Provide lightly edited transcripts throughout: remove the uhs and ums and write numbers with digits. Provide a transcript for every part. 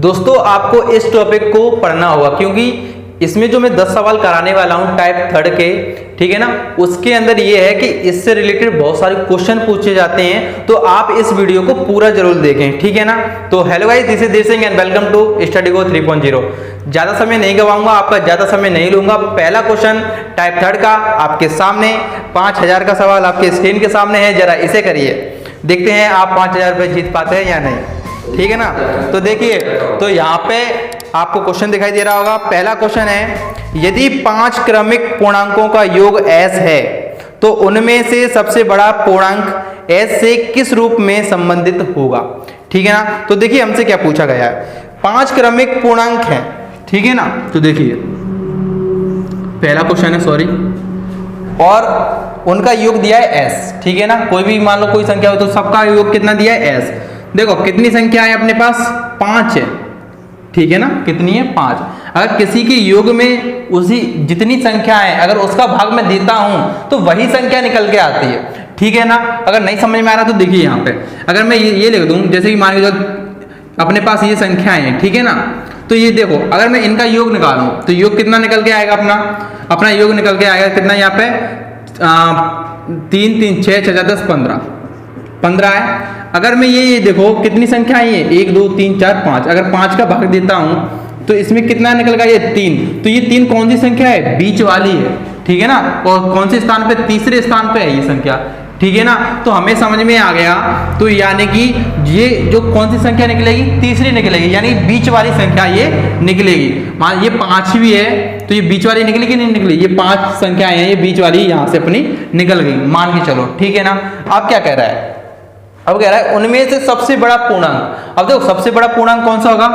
दोस्तों आपको इस टॉपिक को पढ़ना होगा क्योंकि इसमें जो मैं 10 सवाल कराने वाला हूं टाइप थर्ड के, ठीक है ना, उसके अंदर ये है कि इससे रिलेटेड बहुत सारे क्वेश्चन पूछे जाते हैं, तो आप इस वीडियो को पूरा जरूर देखें, ठीक है ना। तो hello guys, this is Dev Singh and welcome to study go 3.0। ज्यादा समय नहीं गवाऊंगा, आपका ज्यादा समय नहीं लूंगा। पहला क्वेश्चन टाइप थर्ड का आपके सामने 5000 का सवाल आपके स्क्रीन के सामने है, जरा इसे करिए, देखते हैं आप 5000 रुपये जीत पाते हैं या नहीं, ठीक है ना। तो देखिए, तो यहाँ पे आपको क्वेश्चन दिखाई दे रहा होगा। पहला क्वेश्चन है, यदि 5 क्रमिक पूर्णांकों का योग s है तो उनमें से सबसे बड़ा पूर्णांक s से किस रूप में संबंधित होगा, ठीक है ना। तो देखिए हमसे क्या पूछा गया है, 5 क्रमिक पूर्णांक हैं, ठीक है ना। तो देखिए पहला क्वेश्चन है, सॉरी, और उनका योग दिया है s, ठीक है ना। कोई भी मान लो कोई संख्या हो तो सबका योग कितना दिया है s। देखो कितनी संख्या है अपने पास, 5 है, ठीक है ना। कितनी है, 5। अगर किसी के योग में उसी जितनी संख्या है अगर उसका भाग मैं देता हूं तो वही संख्या निकल के आती है, ठीक है ना। अगर नहीं समझ में आ रहा तो देखिए यहाँ पे अगर मैं ये लिख दूं, जैसे कि मान लीजिए अपने पास ये संख्याएं हैं, ठीक है ना। तो ये देखो अगर मैं इनका योग निकालूं तो योग कितना निकल के आएगा, अपना योग निकल के आएगा कितना, यहाँ पे 3 3 6 6 10 15 है। अगर मैं ये देखो कितनी संख्या है, ये 1 2 3 4 5, अगर 5 का भाग देता हूं तो इसमें कितना निकल गया, ये 3। तो ये 3 कौन सी संख्या है, बीच वाली है, ठीक है ना। और कौन से स्थान पे, तीसरे स्थान पे है ये संख्या, ठीक है ना। तो हमें समझ में आ गया, तो यानी कि ये जो कौन सी संख्या निकलेगी, तीसरी निकलेगी, यानी बीच वाली संख्या ये निकलेगी। मान ये 5 भी है तो ये बीच वाली निकलेगी, नहीं निकली, ये 5 संख्याएं हैं, ये बीच वाली यहाँ से अपनी निकल गई, मान के चलो, ठीक है ना। अब क्या कह रहा है, अब कह रहा है उनमें से सबसे बड़ा पूर्णांक। अब देखो सबसे बड़ा पूर्णांक कौन सा होगा,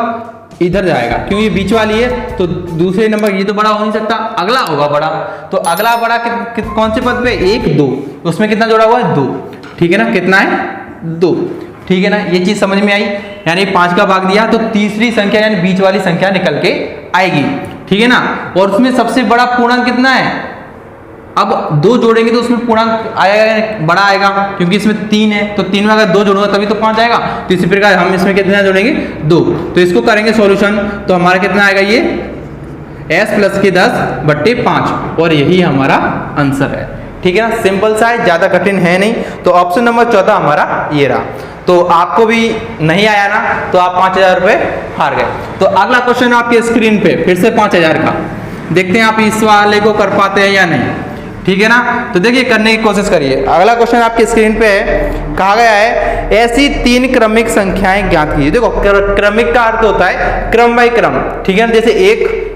इधर जाएगा, क्यों ये बीच वाली है तो दूसरे नंबर, ये तो बड़ा हो नहीं सकता, अगला होगा बड़ा। तो अगला बड़ा कौन से पद पे, 1 2, उसमें कितना जोड़ा हुआ है, 2, ठीक है ना। कितना है, 2, ठीक है ना। ये चीज समझ में आई, यानी 5 का भाग दिया तो तीसरी संख्या यानी बीच वाली संख्या निकल के आएगी, ठीक है ना। और उसमें सबसे बड़ा पूर्णांक कितना है, अब 2 जोड़ेंगे तो उसमें पूर्णांक आएगा, बड़ा आएगा, क्योंकि इसमें 3 है, तो 3 में अगर 2 जोड़ूंगा तभी तो 5 आएगा। तो इसी प्रकार हम इसमें कितना जोड़ेंगे, 2। तो इसको करेंगे सॉल्यूशन, तो हमारा कितना आएगा, ये s प्लस के 10/5, और यही हमारा आंसर है, ठीक है ना। सिंपल सा है, ज्यादा कठिन है नहीं। तो ऑप्शन नंबर 14 हमारा ये रहा। तो आपको भी नहीं आया ना, तो आप 5000 रुपये हार गए। तो अगला क्वेश्चन आपके स्क्रीन पे फिर से 5000 का, देखते हैं आप इस वाले को कर पाते हैं या नहीं, ठीक है ना। तो देखिए करने की कोशिश करिए। अगला क्वेश्चन आपकी स्क्रीन पे है, कहा गया है ऐसी 3 क्रमिक संख्याएं ज्ञात कीजिए। देखो क्रमिक का अर्थ होता है क्रम बाय क्रम, ठीक है ना। जैसे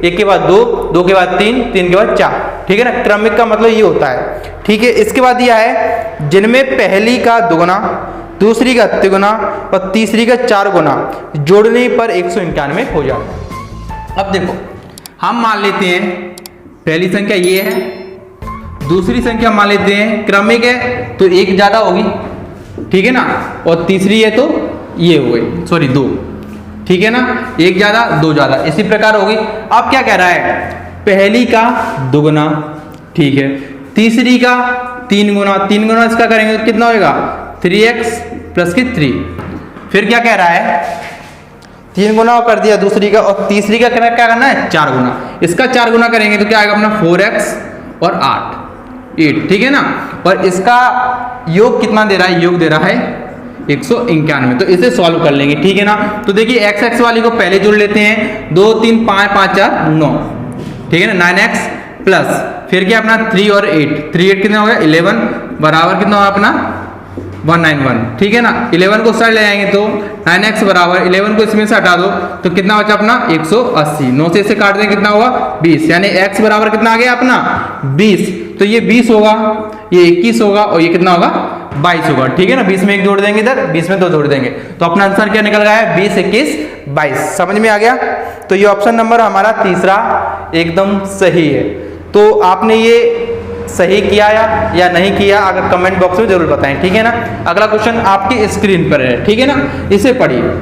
1 के बाद 2, 2 के बाद 3, 3 के बाद 4, ठीक है ना। क्रमिक का मतलब ये होता है, ठीक है। इसके बाद दिया है जिनमें पहली का 2 गुना, दूसरी का 3 गुना और तीसरी का 4 गुना जोड़ने पर 191 हो जाता है। अब देखो हम मान लेते हैं पहली संख्या ये है, दूसरी संख्या मान लेते हैं क्रमिक है तो 1 ज्यादा होगी, ठीक है ना, और तीसरी है तो ये हो गई, सॉरी 2, ठीक है ना। 1 ज्यादा 2 ज्यादा, इसी प्रकार होगी। अब क्या कह रहा है, पहली का 2 गुना, ठीक है, तीसरी का 3 गुना, 3 गुना इसका करेंगे तो कितना होगा, 3x प्लस की 3। फिर क्या कह रहा है, 3 गुना कर दिया दूसरी का, और तीसरी का क्या करना है, 4 गुना। इसका 4 गुना करेंगे तो क्या आएगा अपना 4x और 8, ठीक है ना। और इसका योग कितना दे रहा है, योग दे रहा है 191। तो इसे सॉल्व कर लेंगे, ठीक है ना। तो देखिए x वाली को पहले जोड़ लेते हैं, 2 3 5 5 4 9, ठीक है ना, 9x प्लस फिर क्या अपना 3 और 8, 3 8 कितना हो गया 11 बराबर कितना होगा अपना 191, ठीक है ना। 11 को साइड ले आएंगे तो 9x बराबर 11 को इसमें से हटा दो तो कितना बचा अपना 180, 9 से इसे काट दें कितना होगा 20, यानी x बराबर कितना आ गया अपना 20। तो ये 20 होगा, ये 21 होगा और ये कितना होगा 22 होगा, ठीक है ना। 20 में 1 जोड़ देंगे इधर, 20 में 2 जोड़ देंगे, तो अपना आंसर क्या निकल गया है 20 21 22। समझ में आ गया। तो ये ऑप्शन नंबर हमारा तीसरा एकदम सही है। तो आपने ये सही किया या नहीं किया, अगर कमेंट बॉक्स में जरूर बताएं, ठीक है ना। अगला क्वेश्चन आपकी स्क्रीन पर है, ठीक है ना, इसे पढ़िए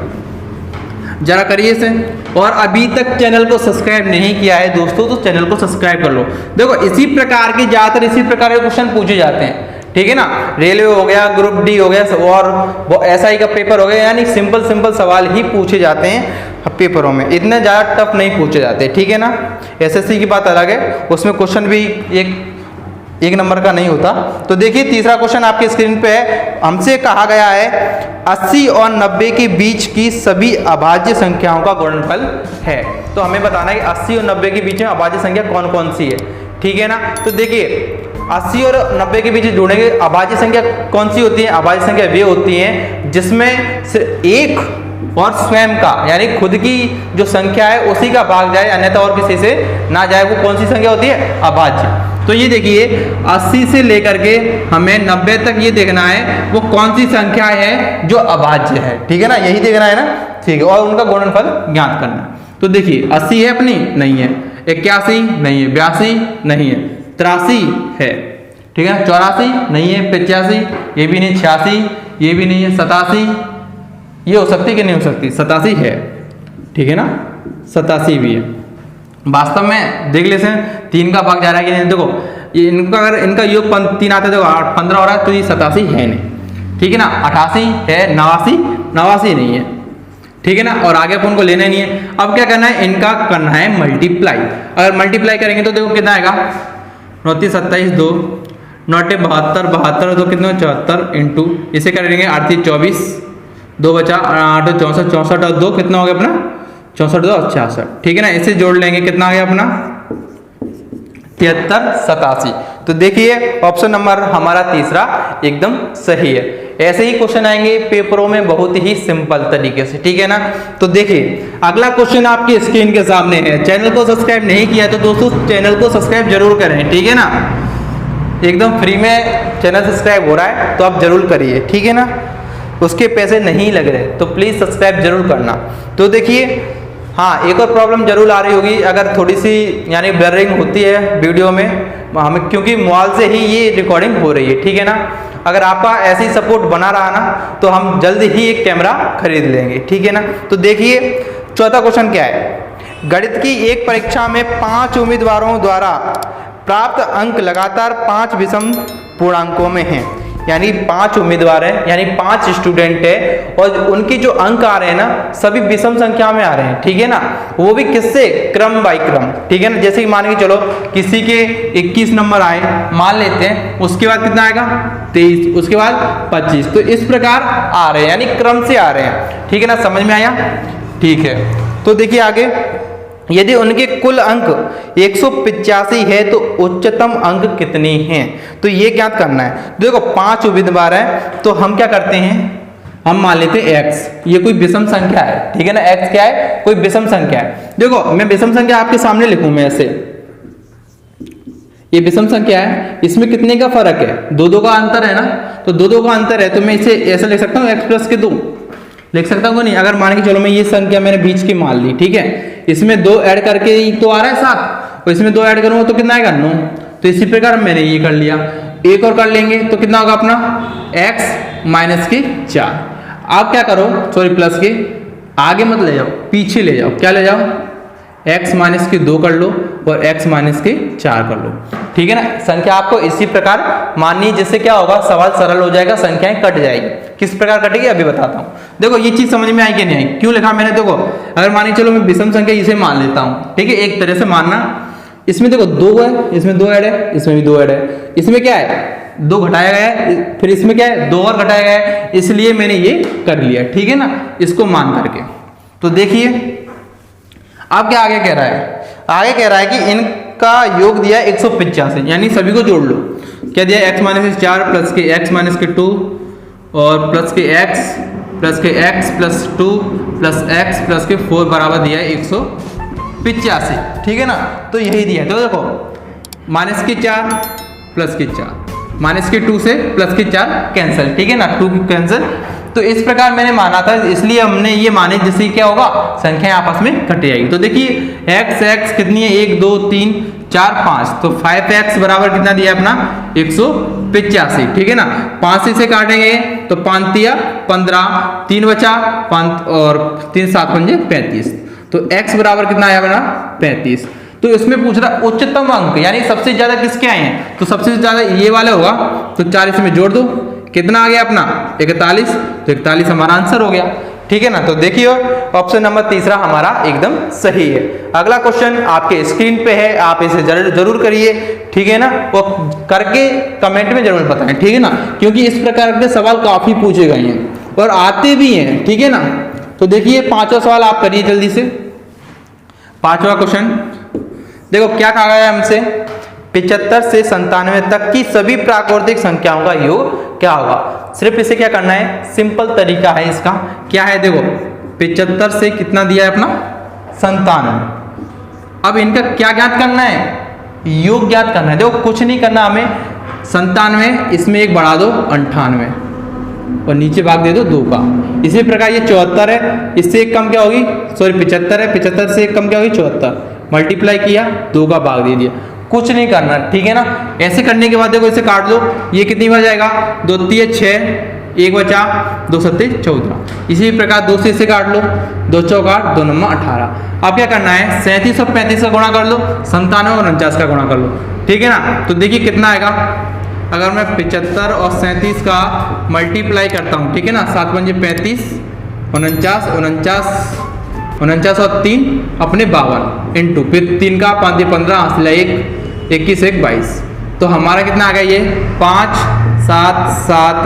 जरा, करिए इसे। और अभी तक चैनल को सब्सक्राइब नहीं किया है दोस्तों तो चैनल को सब्सक्राइब कर लो। देखो इसी प्रकार के ज्यादातर इसी प्रकार के क्वेश्चन पूछे जाते हैं, ठीक है ना। रेलवे हो गया, ग्रुप डी हो गया और SI का पेपर हो गया, यानी सिंपल सिंपल सवाल ही पूछे जाते हैं पेपरों में, इतने ज़्यादा टफ नहीं पूछे जाते, ठीक है ना। SSC की बात अलग है, उसमें क्वेश्चन भी एक नंबर का नहीं होता। तो देखिए तीसरा क्वेश्चन आपके स्क्रीन पे है, हमसे कहा गया है 80 और 90 के बीच की सभी अभाज्य संख्याओं का गुणनफल है। तो हमें बताना है कि 80 और 90 के बीच में अभाज्य संख्या कौन कौन सी है, ठीक है ना। तो देखिए 80 और 90 के बीच जुड़ेंगे, अभाज्य संख्या कौन सी होती है, अभाज्य संख्या वे होती हैं जिसमें सिर्फ एक और स्वयं का यानी खुद की जो संख्या है उसी का भाग जाए, अन्यथा और किसी से ना जाए, वो कौन सी संख्या होती है, अभाज्य। तो ये देखिए 80 से लेकर के हमें 90 तक ये देखना है वो कौन सी संख्या है जो अभाज्य है, ठीक है ना, यही देखना है ना, ठीक है, और उनका गुणनफल ज्ञात करना। तो देखिए 80 है अपनी, नहीं है, 81 नहीं है, 82 नहीं है, 83 है, ठीक है, 84 नहीं है, 85 ये भी नहीं, 86 ये भी नहीं है, 87 ये हो सकती कि नहीं हो सकती, 87 है, ठीक है ना, 87 भी है। वास्तव में देख लेते हैं 3 का भाग जा रहा है कि नहीं। देखो ये इनका अगर इनका योग 3 आता है तो 15 हो रहा है, तो ये 87 है नहीं, ठीक है ना, 88 है, 89 नहीं है, ठीक है ना, और आगे अपन को लेना नहीं है। अब क्या करना है, इनका करना है मल्टीप्लाई। अगर मल्टीप्लाई करेंगे तो देखो कितना आएगा, 29 27 2 9 72 72 तो कितना 74 इंटू इसे करेंगे 8 24 2 बचा 8 64 64 और 2 कितना हो गया अपना 64 2 66, ठीक है ना। इसे जोड़ लेंगे कितना आ गया अपना 73 87। तो देखिए ऑप्शन नंबर हमारा तीसरा एकदम सही है। ऐसे ही क्वेश्चन आएंगे पेपरों में बहुत ही सिंपल तरीके से, ठीक है ना। तो देखिए अगला क्वेश्चन आपकी स्क्रीन के सामने है। चैनल को सब्सक्राइब नहीं किया तो दोस्तों चैनल को सब्सक्राइब जरूर करें, ठीक है ना, एकदम फ्री में चैनल सब्सक्राइब हो रहा है तो आप जरूर करिए, ठीक है ना, उसके पैसे नहीं लग रहे तो प्लीज सब्सक्राइब जरूर करना। तो देखिए हाँ एक और प्रॉब्लम जरूर आ रही होगी, अगर थोड़ी सी यानी ब्लरिंग होती है वीडियो में हमें, क्योंकि मोबाइल से ही ये रिकॉर्डिंग हो रही है, ठीक है ना। अगर आपका ऐसे ही सपोर्ट बना रहा ना तो हम जल्द ही एक कैमरा खरीद लेंगे, ठीक है ना। तो देखिए चौथा क्वेश्चन क्या है, गणित की एक परीक्षा में 5 उम्मीदवारों द्वारा प्राप्त अंक लगातार 5 विषम पूर्णांकों में हैं, यानी 5 उम्मीदवार हैं, यानी 5 स्टूडेंट है और उनके जो अंक आ रहे हैं ना सभी विषम संख्या में आ रहे हैं, ठीक है ना, वो भी किससे, क्रम बाय क्रम, ठीक है ना। जैसे कि मान के चलो किसी के 21 नंबर आए मान लेते हैं, उसके बाद कितना आएगा 23, उसके बाद 25, तो इस प्रकार आ रहे हैं यानी क्रम से आ रहे हैं, ठीक है ना, समझ में आया, ठीक है। तो देखिए आगे, यदि उनके कुल अंक 185 है तो उच्चतम अंक कितने हैं, तो ये ज्ञात करना है। देखो 5 उम्मीदवार हैं तो हम क्या करते हैं, हम मान लेते हैं x, ये कोई विषम संख्या है, ठीक है ना, x क्या है, कोई विषम संख्या है। देखो मैं विषम संख्या आपके सामने लिखूं, मैं ऐसे, ये विषम संख्या है, इसमें कितने का फर्क है, 2 का अंतर है ना, तो 2 का अंतर है तो मैं इसे ऐसा लिख सकता हूँ x + 2 लिख सकता हूँ नहीं। अगर मान के चलो मैं ये संख्या मैंने बीच की मान ली, ठीक है, इसमें 2 ऐड करके तो आ रहा है 7 और इसमें 2 ऐड करूंगा तो कितना आएगा 9, तो इसी प्रकार मैंने ये कर लिया। एक और कर लेंगे तो कितना होगा अपना x - 4। आप क्या करो, सॉरी प्लस के आगे मत ले जाओ, पीछे ले जाओ, क्या ले जाओ, x - 2 कर लो और x - 4 कर लो, ठीक है ना। संख्या आपको इसी प्रकार माननी, जिससे क्या होगा सवाल सरल हो जाएगा, संख्याएं कट जाएगी। किस प्रकार कटेगी अभी बताता हूँ। देखो ये चीज समझ में आई कि नहीं आई, क्यों लिखा मैंने, देखो अगर मानिए चलो मैं विषम संख्या इसे मान लेता हूँ, ठीक है, एक तरह से मानना, इसमें देखो 2 है, इसमें 2 ऐड है, इसमें भी 2 ऐड है, इसमें क्या है 2 घटाया गया है, फिर इसमें क्या है 2 और घटाया गया है, इसलिए मैंने ये कर लिया, ठीक है ना, इसको मान करके। तो देखिए अब क्या आगे कह रहा है, आगे कह रहा है कि इनका योग दिया 185, यानी सभी को जोड़ लो। क्या दिया, x - 4 प्लस के x - 2 और प्लस के x plus 2 plus x plus के 4 बराबर दिया है 185, ठीक है ना। तो यही दिया है, तो देखो -4 प्लस के 4 -2 से प्लस के 4 कैंसिल, ठीक है ना, 2 कैंसिल। तो इस प्रकार मैंने माना था, इसलिए हमने ये माने जिससे क्या होगा संख्याएं आपस में कट जाएगी। तो देखिए x कितनी है, 1 2 3 4 5, तो 5x बराबर कितना दिया अपना 185, ठीक है ना। 5 से काटेंगे तो 5 तिया 15, 3 बचा 5 और 3 7 5 35, तो x बराबर कितना आया अपना 35। तो इसमें पूछ रहा उच्चतम अंक यानी सबसे ज्यादा किसके आए हैं, तो सबसे ज्यादा ये वाला होगा, तो 4 इसमें जोड़ दो, कितना आ गया अपना 41, तो 41 हमारा आंसर हो गया। ठीक है ना, तो देखिए ऑप्शन नंबर तीसरा हमारा एकदम सही है। अगला क्वेश्चन आपके स्क्रीन पे है, आप इसे जरूर करिए, ठीक है ना, वो करके कमेंट में जरूर बताएं, ठीक है ना, क्योंकि इस प्रकार के सवाल काफी पूछे गए हैं और आते भी हैं, ठीक है ना। तो देखिए 5वां सवाल आप करिए जल्दी से। 5वां क्वेश्चन देखो क्या कहा गया है हमसे, 75 से 97 तक की सभी प्राकृतिक संख्याओं का योग क्या होगा। सिर्फ इसे क्या करना है, सिंपल तरीका है इसका, क्या है देखो 75 से कितना दिया है अपना 97, अब इनका क्या ज्ञात करना है, योग ज्ञात करना है। देखो कुछ नहीं करना हमें, 97 इसमें एक बढ़ा दो 98 और नीचे भाग दे दो 2 का। इसी प्रकार ये 74 है, इससे एक कम क्या होगी, सॉरी 75 है, 75 से एक कम क्या होगी 74, मल्टीप्लाई किया 2 का भाग दे दिया, कुछ नहीं करना, ठीक है ना। ऐसे करने के बाद देखो इसे काट दो, ये कितनी बार जाएगा 2 3 6, 1 बचा 2 7 14, इसी प्रकार 2 से इसे काट लो, 2 चौक 8, 2 9 18। अब क्या करना है 37 और 35 का गुणा कर लो, 97 और 49 का गुणा कर लो, ठीक है ना। तो देखिए कितना आएगा, अगर मैं 75 और 37 का मल्टीप्लाई करता हूँ, ठीक है ना, 7 पंजे 35, 49 49 और 3 अपने 52 इंटू फिर 3 का 5 15 हासिल 1 21 1 22, तो हमारा कितना आ गया ये 5 7 7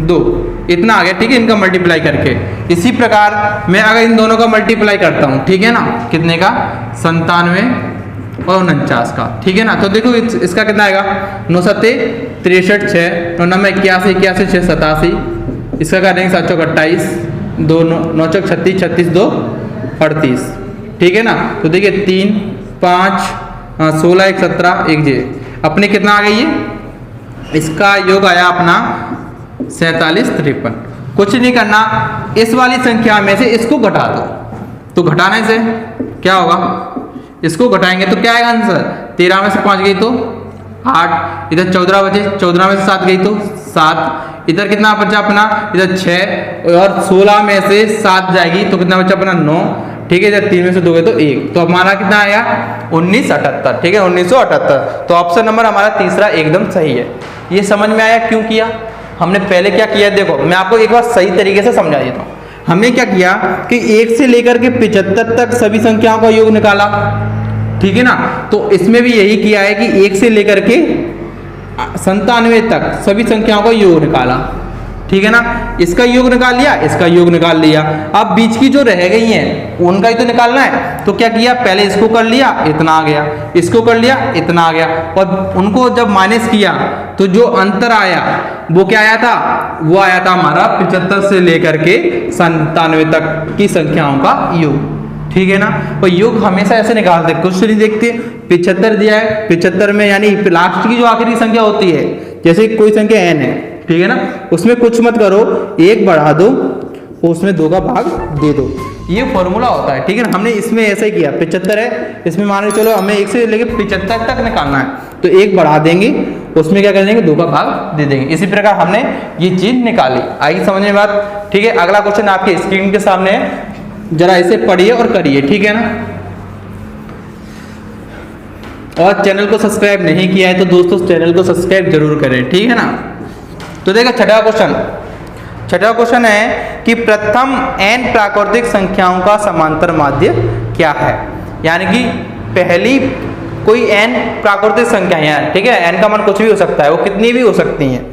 2 इतना आ गया, ठीक है, इनका मल्टीप्लाई करके। इसी प्रकार मैं अगर इन दोनों का मल्टीप्लाई करता हूँ, ठीक है ना, कितने का 97 और 49 का, ठीक है ना। तो देखो इसका कितना आएगा 9 7 63 6 9 9 81 81 6 87, इसका कर देंगे 7 चौक 28, 2 9 चौक 36 36 2 38, ठीक है ना। तो देखिए 3 5 16 1 17 1 जे अपने कितना आ गई ये, इसका योग आया अपना 47 53। कुछ नहीं करना, इस वाली संख्या में से इसको घटा दो, तो घटाने से क्या होगा, इसको घटाएंगे तो क्या आएगा आंसर, 13 में से 5 गई तो 8, इधर 14 बचे, 14 में से 7 गई तो 7, इधर कितना बचा अपना, इधर 6 और 16 में से 7 जाएगी तो कितना बचा अपना 9, ठीक है, इधर 3 में से 2 गए तो 1, तो हमारा कितना आया 1978, ठीक है 1978। तो ऑप्शन नंबर हमारा तीसरा एकदम सही है। ये समझ में आया क्यों किया, हमने पहले क्या किया, देखो मैं आपको एक बार सही तरीके से समझा देता हूँ। हमने क्या किया कि 1 से लेकर के 75 तक सभी संख्याओं का योग निकाला, ठीक है ना। तो इसमें भी यही किया है कि 1 से लेकर के 97 तक सभी संख्याओं का योग निकाला, ठीक है ना। इसका योग निकाल लिया, इसका योग निकाल लिया, अब बीच की जो रह गई हैं उनका ही तो निकालना है। तो क्या किया, पहले इसको कर लिया, इतना आ गया, इसको कर लिया, इतना आ गया, और उनको जब माइनस किया तो जो अंतर आया वो क्या आया था, वो आया था हमारा 75 से लेकर के 97 तक की संख्याओं का योग, ठीक है ना। और योग हमेशा ऐसे निकालते, कुछ नहीं देखते, 75 दिया है, 75 में यानी लास्ट की जो आखिरी संख्या होती है, जैसे कोई संख्या n है, ठीक है ना, उसमें कुछ मत करो, 1 बढ़ा दो, उसमें 2 का भाग दे दो, ये फॉर्मूला होता है, ठीक है ना। हमने इसमें ऐसा ही किया, 75 है, इसमें मान के चलो हमें 1 से लेकर 75 तक निकालना है, तो 1 बढ़ा देंगे, उसमें क्या कर देंगे 2 का भाग दे देंगे। इसी प्रकार हमने ये चीज निकाली, आई समझ में बात, ठीक है। अगला क्वेश्चन आपके स्क्रीन के सामने है, जरा इसे पढ़िए और करिए, ठीक है ना। और चैनल को सब्सक्राइब नहीं किया है तो दोस्तों चैनल को सब्सक्राइब जरूर करें, ठीक है ना। तो देखो छठा क्वेश्चन है कि प्रथम n प्राकृतिक संख्याओं का समांतर माध्य क्या है, यानी कि पहली कोई n प्राकृतिक संख्या है, ठीक है, n का मान कुछ भी हो सकता है, वो कितनी भी हो सकती हैं।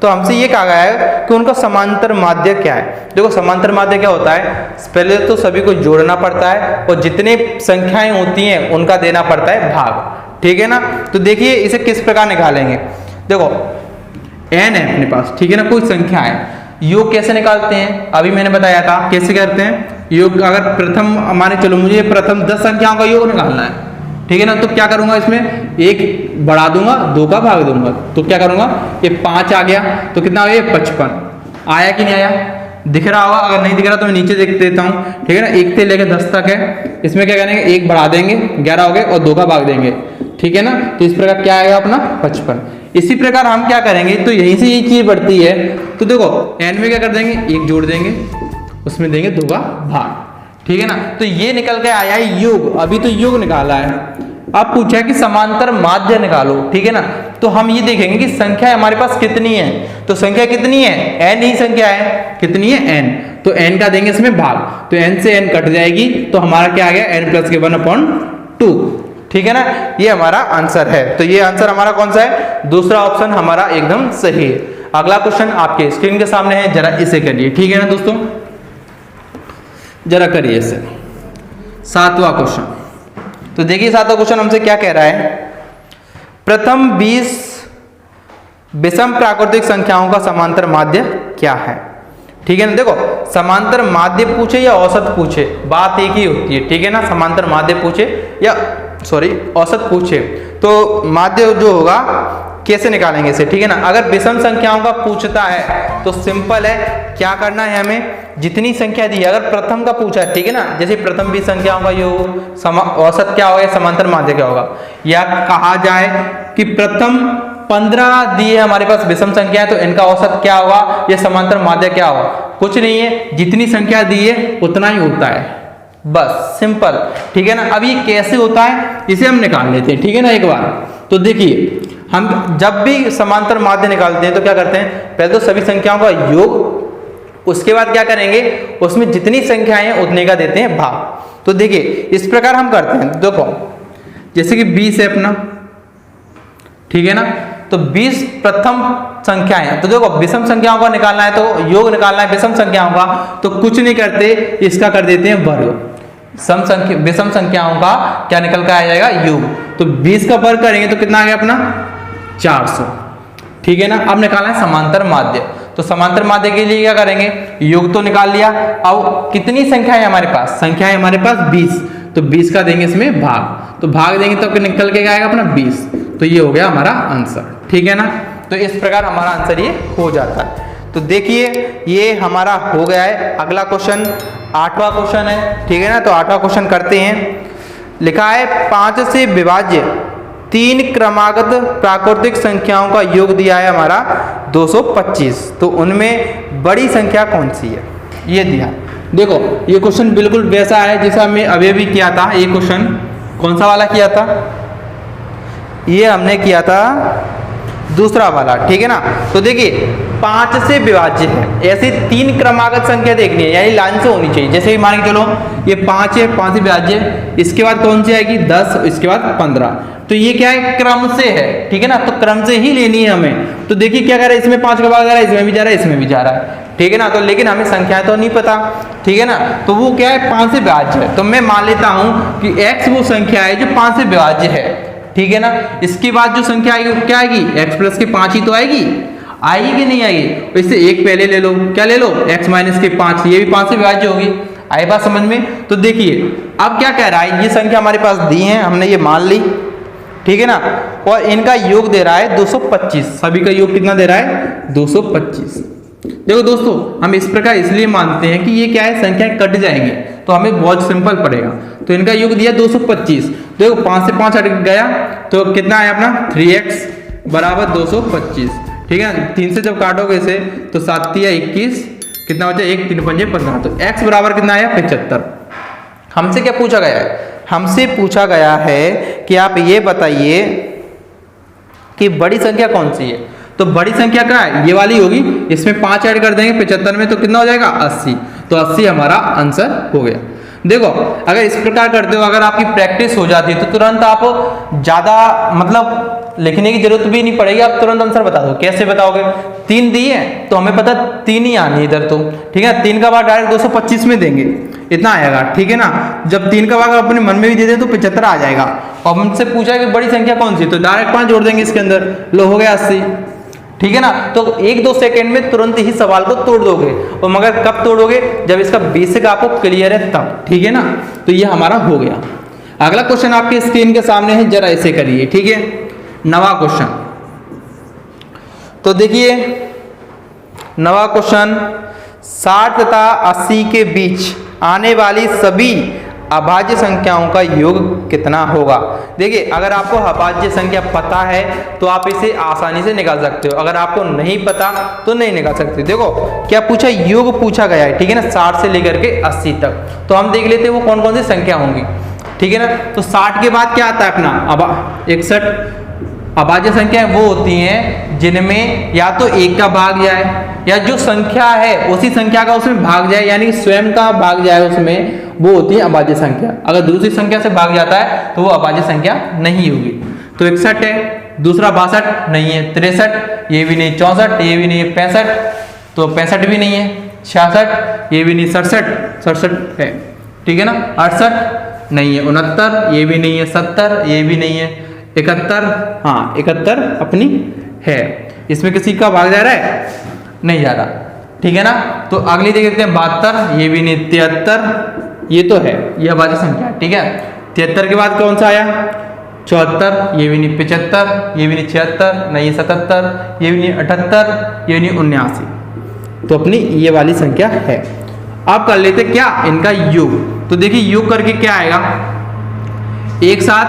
तो हमसे ये कहा गया है कि उनका समांतर माध्य क्या है। देखो समांतर माध्य क्या होता है, पहले तो सभी को जोड़ना पड़ता है और जितने संख्याएं होती हैं उनका देना पड़ता है भाग, ठीक है ना। तो देखिए इसे किस प्रकार निकालेंगे, देखो n है अपने पास, ठीक है ना, कोई संख्या है, योग कैसे निकालते हैं अभी मैंने बताया था, कैसे करते हैं योग। अगर प्रथम माने चलो मुझे प्रथम 10 संख्याओं का योग निकालना है, ठीक है ना, तो क्या करूंगा, इसमें 1 बढ़ा दूंगा, 2 का भाग दूंगा, तो क्या करूंगा, ये 5 आ गया, तो कितना हो गया 55, आया कि नहीं आया, दिख रहा होगा, अगर नहीं दिख रहा तो मैं नीचे देख देता हूँ, ठीक है ना। 1 से लेकर 10 तक है, इसमें क्या करेंगे 1 बढ़ा देंगे, 11 हो गए और 2 का भाग देंगे, ठीक है ना। तो इस प्रकार क्या आएगा अपना 55। इसी प्रकार हम क्या करेंगे, तो यहीं से ये चीज बढ़ती है, तो देखो n में क्या कर देंगे, 1 जोड़ देंगे, उसमें देंगे 2 का भाग, ठीक है ना। तो ये निकल के आया है योग, अभी तो योग निकाला है। अब पूछा है कि समांतर माध्य निकालो, ठीक है ना। तो हम ये देखेंगे कि संख्या हमारे पास कितनी है। तो संख्या कितनी है, n ही संख्या है, कितनी है n, तो n का देंगे इसमें भाग, तो n से n कट जाएगी, तो हमारा क्या आ गया n प्लस के 1/2, ठीक है ना। ये हमारा आंसर है। तो ये आंसर हमारा कौन सा है, दूसरा ऑप्शन हमारा एकदम सही है। अगला क्वेश्चन आपके स्क्रीन के सामने है, जरा इसे करिए, ठीक है ना दोस्तों, जरा करिए इसे। 7वां क्वेश्चन, तो देखिए 7वां क्वेश्चन हमसे क्या कह रहा है, प्रथम 20 विषम प्राकृतिक संख्याओं का समांतर माध्य क्या है। ठीक है ना। देखो समांतर माध्य पूछे या औसत पूछे बात एक ही होती है, ठीक है ना। समांतर माध्य पूछे या औसत पूछे तो माध्य जो होगा कैसे निकालेंगे इसे, ठीक है ना। अगर विषम संख्याओं का पूछता है तो सिंपल है, क्या करना है हमें, जितनी संख्या दी है, अगर प्रथम का पूछा है, ठीक है ना, जैसे प्रथम 20 संख्याओं का योग, औसत क्या होगा, समांतर माध्य क्या होगा, या कहा जाए कि प्रथम 15 दिए हमारे पास विषम संख्या है, तो इनका औसत क्या होगा, ये समांतर माध्य क्या होगा, कुछ नहीं है, जितनी संख्या दी है उतना ही होता है, बस सिंपल, ठीक है ना। अब ये कैसे होता है इसे हम निकाल लेते हैं, ठीक है ना एक बार। तो देखिए हम जब भी समांतर माध्य निकालते हैं तो क्या करते हैं, पहले तो सभी संख्याओं का योग, उसके बाद क्या करेंगे, उसमें जितनी संख्याएं हैं उतने का देते हैं भाग। तो देखिए इस प्रकार हम करते हैं, देखो जैसे कि 20 है अपना, ठीक है ना, तो 20 प्रथम संख्याएं हैं, तो देखो विषम संख्याओं का निकालना है, तो योग निकालना है विषम संख्याओं का, तो कुछ नहीं करते, इसका कर देते हैं वर्ग। विषम संख्याओं का क्या निकल कर आ जाएगा, योग। तो 20 का वर्ग करेंगे तो कितना आ गया अपना 400, ठीक है ना। अब निकालना है समांतर माध्य, तो समांतर माध्य के लिए क्या करेंगे, योग तो निकाल लिया, अब कितनी संख्या है हमारे पास, संख्या है हमारे पास 20, तो 20 का देंगे इसमें भाग, तो भाग देंगे तो निकल के आएगा अपना 20, तो ये हो गया हमारा आंसर, ठीक है ना। तो इस प्रकार हमारा आंसर ये हो जाता है। तो देखिए ये हमारा हो गया है। अगला क्वेश्चन 8वां क्वेश्चन है, ठीक है ना। तो 8वां क्वेश्चन करते हैं। लिखा है 5 से विभाज्य 3 क्रमागत प्राकृतिक संख्याओं का योग दिया है हमारा 225, तो उनमें बड़ी संख्या कौन सी है, ये दिया। देखो ये क्वेश्चन बिल्कुल वैसा है जैसा हमने अभी भी किया था। ये क्वेश्चन कौन सा वाला किया था, ये हमने किया था दूसरा वाला, ठीक है ना। तो देखिए 5 से विभाज्य है, ऐसे 3 क्रमागत संख्या देखनी है, यानी लाइन से होनी चाहिए। जैसे मान के चलो ये 5 है, 5 से विभाज्य, इसके बाद कौन सी आएगी 10, इसके बाद 15, तो ये क्या है क्रम से है, ठीक है ना, तो क्रम से ही लेनी है हमें। तो देखिए क्या कर रहा है, इसमें 5 का भाग जा रहा है, इसमें भी जा रहा है, इसमें भी जा रहा है, ठीक है ना। तो लेकिन हमें संख्याएं तो नहीं पता, ठीक है ना, तो वो क्या है 5 से विभाज्य है, तो मैं मान लेता हूं कि x वो संख्या है जो 5 से विभाज्य है, ठीक है ना। इसके बाद जो संख्या आएगी वो क्या आएगी, x प्लस के 5 ही तो आएगी कि नहीं आएगी। तो इससे एक पहले ले लो, क्या ले लो, x माइनस के 5, ये भी 5 से विभाज्य होगी। आई बात समझ में। तो देखिए अब क्या कह रहा है, ये संख्या हमारे पास दी है, हमने ये मान ली, ठीक है ना, और इनका योग दे रहा है 225, सभी का योग कितना दे रहा है 225। देखो दोस्तों हम इस प्रकार इसलिए मानते हैं कि ये क्या है, संख्याएं कट जाएंगे तो हमें बहुत सिंपल पड़ेगा। तो इनका योग दिया 225, देखो 5 से 5 हट गया तो कितना आया अपना 3x बराबर 225, ठीक है। 3 से जब काटोगे इसे तो 7 या 21, कितना बचा 1 3 5 15, तो x बराबर कितना आया 75। हमसे क्या पूछा गया है, हमसे पूछा गया है कि आप ये बताइए कि बड़ी संख्या कौन सी है। तो बड़ी संख्या क्या है, ये वाली होगी, इसमें 5 ऐड कर देंगे 75 में, तो कितना हो जाएगा 80, तो 80 हमारा आंसर हो गया। देखो अगर इस प्रकार करते हो, अगर आपकी प्रैक्टिस हो जाती है तो तुरंत आप ज़्यादा मतलब लिखने की जरूरत भी नहीं पड़ेगी, आप तुरंत आंसर बता दो। कैसे बताओगे, 3 दिए तो हमें पता 3 ही आनी इधर, तो ठीक है 3 का भाग डायरेक्ट 225 में देंगे, इतना आएगा, ठीक है ना। जब 3 का भाग अपने मन में भी दे दें तो 75 आ जाएगा। और हमसे पूछा कि बड़ी संख्या कौन सी, तो डायरेक्ट 5 जोड़ देंगे इसके अंदर, लो हो गया 80, ठीक है ना। तो 1-2 सेकंड में तुरंत ही सवाल को तोड़ दोगे, और मगर कब तोड़ोगे, जब इसका बेसिक आपको क्लियर है तब, ठीक है ना। तो ये हमारा हो गया। अगला क्वेश्चन आपके स्क्रीन के सामने है, जरा इसे करिए, ठीक है। 9वां क्वेश्चन, तो देखिए 9वां क्वेश्चन 60 तथा 80 के बीच आने वाली सभी अभाज्य संख्याओं का योग कितना होगा। देखिए अगर आपको अभाज्य संख्या पता है तो आप इसे आसानी से निकाल सकते हो, अगर आपको नहीं पता तो नहीं निकाल सकते। देखो क्या पूछा, योग पूछा गया है, ठीक है ना, 60 से लेकर के 80 तक। तो हम देख लेते हैं वो कौन कौन सी संख्या होंगी, ठीक है ना। तो 60 के बाद क्या आता है अपना 61। अभाज्य संख्याएं वो होती हैं जिनमें या तो एक का भाग जाए या जो संख्या है उसी संख्या का उसमें भाग जाए, यानी स्वयं का भाग जाए उसमें, वो होती है अभाज्य संख्या। अगर दूसरी संख्या से भाग जाता है तो वो अभाज्य संख्या नहीं होगी। तो 61 है, दूसरा 62 नहीं है, 63 ये भी नहीं, 64 ये भी नहीं है, 65 तो 65 भी नहीं है, 66 ये भी नहीं, 67 है, ठीक है ना, 68 नहीं है, 69 ये भी नहीं है, 70 ये भी नहीं है, 71 हाँ 71 अपनी है। इसमें किसी का भाग जा रहा है, नहीं जा रहा, ठीक है ना। तो अगली देख लेते हैं 72 ये भी नहीं, 73 ये तो है, ये अभाज्य संख्या है, ठीक है। 73 के बाद कौन सा आया 74 ये भी नहीं, 75 ये भी नहीं, 76 नहीं, 77 ये भी नहीं, 78 ये भी नहीं, 79 तो अपनी ये वाली संख्या है। अब कर लेते क्या इनका योग। तो देखिए योग करके क्या आएगा, 1 7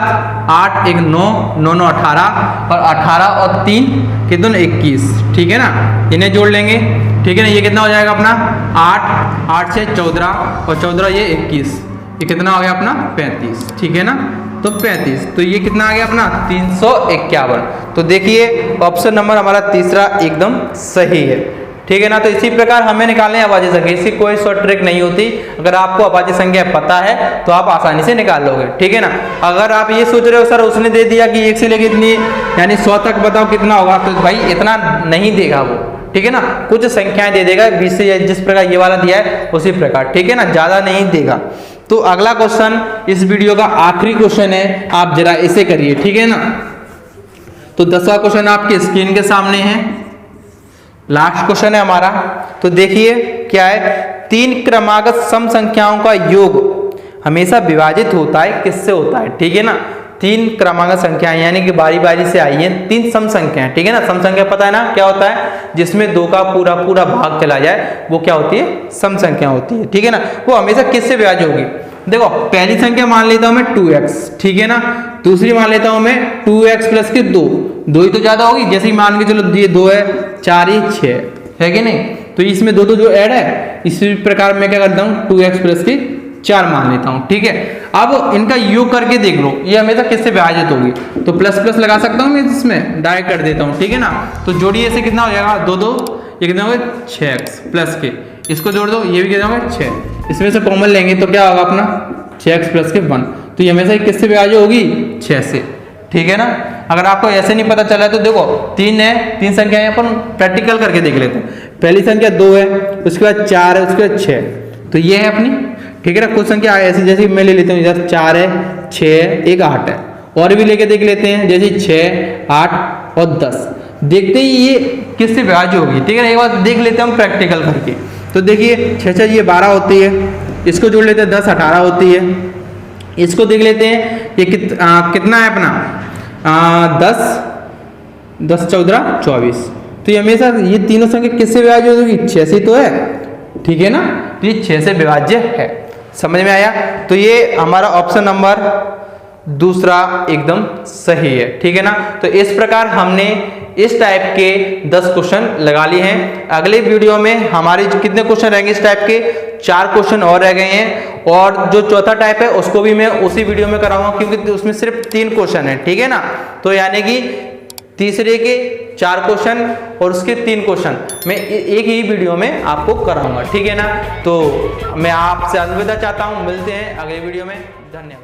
8 1 9 9 9 18 और 18 और 3 कितने 21, ठीक है ना, इन्हें जोड़ लेंगे, ठीक है ना। ये कितना हो जाएगा अपना 8 8 से 14 और 14 ये 21, ये कितना हो गया अपना 35, ठीक है ना। तो 35 तो ये कितना आ गया अपना 351। तो देखिए ऑप्शन नंबर हमारा तीसरा एकदम सही है, ठीक है ना। तो इसी प्रकार हमें निकालने अभाज्य संख्या, इसकी कोई शॉर्ट ट्रिक नहीं होती। अगर आपको अभाज्य संख्या पता है तो आप आसानी से निकाल लोगे, ठीक है ना। अगर आप ये सोच रहे हो सर उसने दे दिया कि 1 से लेकर इतनी यानी 100 तक बताओ कितना होगा, तो भाई इतना नहीं देगा वो, ठीक है ना। कुछ संख्याएं दे देगा 20 से, जिस प्रकार ये वाला दिया है उसी प्रकार, ठीक है ना, ज्यादा नहीं देगा। तो अगला क्वेश्चन इस वीडियो का आखिरी क्वेश्चन है, आप जरा इसे करिए, ठीक है ना। तो 10वां क्वेश्चन आपके स्क्रीन के सामने है, लास्ट क्वेश्चन है हमारा। तो देखिए क्या है, 3 क्रमागत सम संख्याओं का योग हमेशा विभाजित होता है, किससे होता है, ठीक है ना। 3 क्रमागत संख्याएं यानी कि बारी बारी से आई हैं 3 सम संख्याएं, ठीक है ना। सम संख्या पता है ना क्या होता है, जिसमें 2 का पूरा पूरा भाग चला जाए वो क्या होती है, सम संख्या होती है, ठीक है ना। वो हमेशा किससे विभाजित होगी। देखो पहली संख्या मान लेता हूं मैं 2x, ठीक है ना। दूसरी मान लेता हूं मैं 2x प्लस के 2 ही तो ज्यादा होगी, जैसे ही मान के चलो ये 2 है, 4 ही 6 है कि नहीं। तो इसमें 2 जो ऐड है, इसी प्रकार मैं क्या करता हूँ 2x प्लस की 4 मान लेता हूँ, ठीक है। अब इनका योग करके देख लो, ये हमेशा किससे विभाजित होगी। तो प्लस प्लस लगा सकता हूँ मैं, इसमें डायरेक्ट कर देता हूँ, ठीक है ना। तो जोड़िए से कितना हो जाएगा 2 2 ये कितना होगा 6x प्लस के, इसको जोड़ दो ये भी कितना होगा 6, इसमें से कॉमन लेंगे तो क्या होगा अपना 6x प्लस के 1। तो ये हमेशा किससे विभाजित होगी 6 से, ठीक है ना। अगर आपको ऐसे नहीं पता चला तो देखो 3 है, 3 संख्याएं अपन प्रैक्टिकल करके देख लेते हैं। पहली संख्या 2 है, उसके बाद 4 है, उसके बाद 6, तो ये है अपनी, ठीक है ना। कुछ संख्या ऐसी जैसे मैं ले लेता हूँ, इधर 4 है, 6 है, एक 8 है, और भी लेके देख लेते हैं जैसे 6 8 और 10, देखते ही ये किससे विभाज्य होगी, ठीक है ना। एक बार देख लेते हैं हम प्रैक्टिकल करके। तो देखिए 6 6 ये 12 होती है, इसको जोड़ लेते हैं 10 18 होती है, इसको देख लेते हैं ये कितना है अपना 10 10 14 24। तो ये हमेशा ये तीनों संख्या किससे विभाज्य होगी 6 से तो है, ठीक है ना। तो ये 6 से विभाज्य है, समझ में आया। तो ये हमारा ऑप्शन नंबर दूसरा एकदम सही है, ठीक है ना। तो इस प्रकार हमने इस टाइप के 10 क्वेश्चन लगा लिए हैं। अगले वीडियो में हमारे कितने क्वेश्चन रहेंगे इस टाइप के, 4 क्वेश्चन और रह गए हैं, और जो चौथा टाइप है उसको भी मैं उसी वीडियो में कराऊंगा, क्योंकि उसमें सिर्फ 3 क्वेश्चन है, ठीक है ना। तो यानी कि तीसरे के 4 क्वेश्चन और उसके 3 क्वेश्चन मैं एक ही वीडियो में आपको कराऊंगा, ठीक है ना। तो मैं आपसे अलविदा चाहता हूँ, मिलते हैं अगले वीडियो में, धन्यवाद।